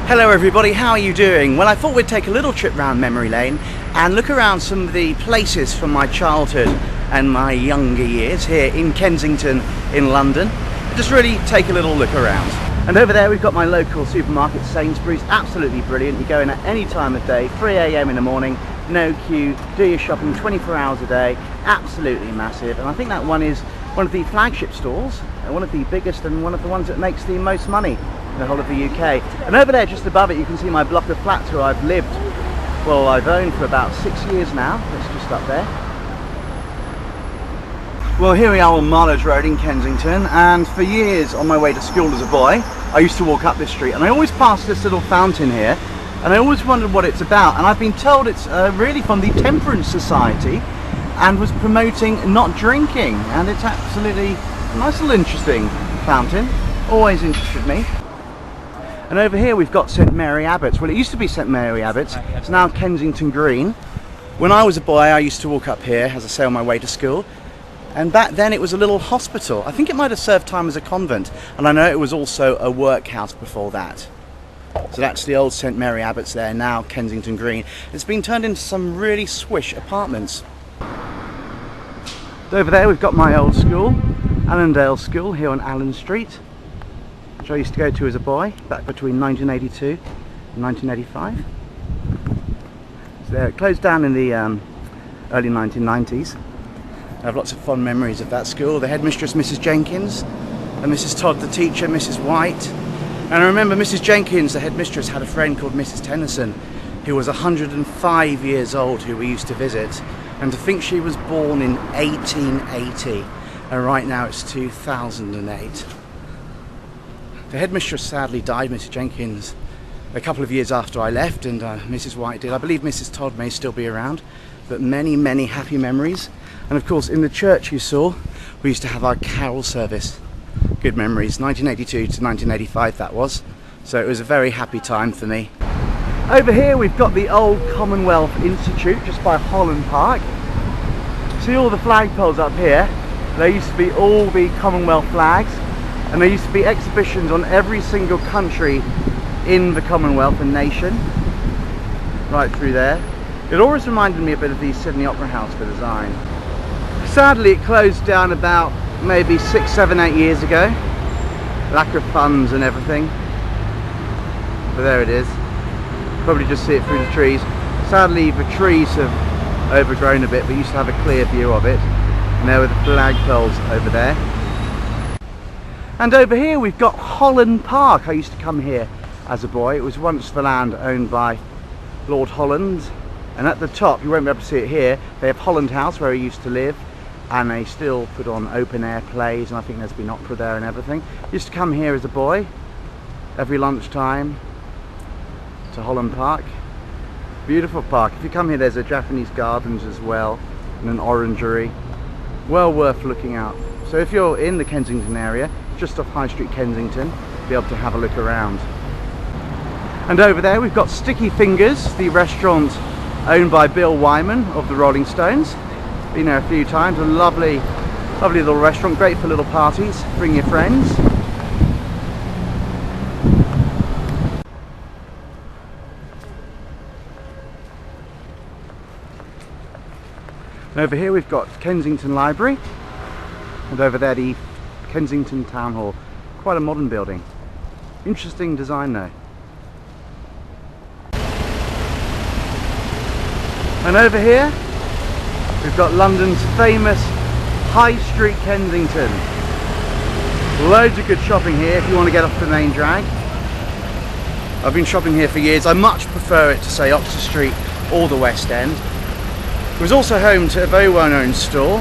Hello everybody, how are you doing? Well, I thought we'd take a little trip round memory lane and look around some of the places from my childhood and my younger years here in Kensington in London. Just really take a little look around. And over there we've got my local supermarket, Sainsbury's. Absolutely brilliant. You go in at any time of day, 3 AM in the morning, no queue, do your shopping 24 hours a day. Absolutely massive. And I think that one is one of the flagship stores, one of the biggest and one of the ones that makes the most money in the whole of the UK. And over there just above it you can see my block of flats where I've lived, well, I've owned for about 6 years now. That's just up there. Well, here we are on Marlows Road in Kensington, and for years on my way to school as a boy I used to walk up this street and I always passed this little fountain here and I always wondered what it's about, and I've been told it's really from the Temperance Society and was promoting not drinking, and it's absolutely a nice little interesting fountain, always interested me. And over here we've got St Mary Abbots. Well, it used to be St Mary Abbots, it's now Kensington Green. When I was a boy I used to walk up here, as I say, on my way to school, and back then it was a little hospital. I think it might have served time as a convent, and I know it was also a workhouse before that. So that's the old St Mary Abbots there, now Kensington Green. It's been turned into some really swish apartments. Over there we've got my old school, Allendale School, here on Allen Street, which I used to go to as a boy back between 1982 and 1985. So it closed down in the early 1990s. I have lots of fond memories of that school. The headmistress, Mrs Jenkins, and Mrs Todd, the teacher, Mrs White. And I remember Mrs Jenkins, the headmistress, had a friend called Mrs Tennyson, who was 105 years old, who we used to visit. And to think she was born in 1880, and right now it's 2008. The headmistress sadly died, Mrs Jenkins, a couple of years after I left, and Mrs White did. I believe Mrs Todd may still be around, but many, many happy memories. And of course in the church you saw, we used to have our carol service. Good memories, 1982 to 1985 that was. So it was a very happy time for me. Over here we've got the old Commonwealth Institute just by Holland Park. See all the flagpoles up here? There used to be all the Commonwealth flags, and there used to be exhibitions on every single country in the Commonwealth and nation, right through there. It always reminded me a bit of the Sydney Opera House for design. Sadly it closed down about maybe 6, 7, 8 years ago. Lack of funds and everything. But there it is. Probably just see it through the trees. Sadly the trees have overgrown a bit, but you used to have a clear view of it. And there were the flagpoles over there. And over here we've got Holland Park. I used to come here as a boy. It was once the land owned by Lord Holland. And at the top, you won't be able to see it here, they have Holland House where he used to live. And they still put on open air plays, and I think there's been opera there and everything. Used to come here as a boy every lunchtime to Holland Park. Beautiful park. If you come here there's a Japanese gardens as well and an orangery. Well worth looking out. So if you're in the Kensington area, just off High Street Kensington, you'll be able to have a look around. And over there we've got Sticky Fingers, the restaurant owned by Bill Wyman of the Rolling Stones. Been there a few times. A lovely, lovely little restaurant, great for little parties. Bring your friends. And over here we've got Kensington Library, and over there the Kensington Town Hall. Quite a modern building. Interesting design though. And over here we've got London's famous High Street Kensington. Loads of good shopping here if you want to get off the main drag. I've been shopping here for years. I much prefer it to, say, Oxford Street or the West End. It was also home to a very well-known store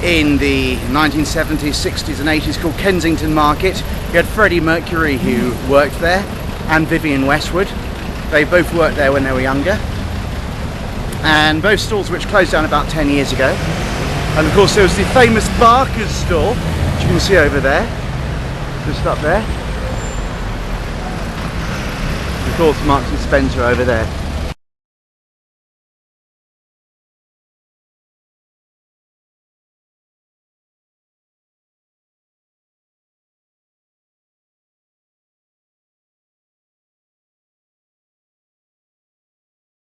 in the 1970s, 60s and 80s called Kensington Market. You had Freddie Mercury who worked there, and Vivienne Westwood. They both worked there when they were younger. And both stores which closed down about 10 years ago. And of course there was the famous Barker's store, which you can see over there, just up there. Of course Marks and Spencer over there.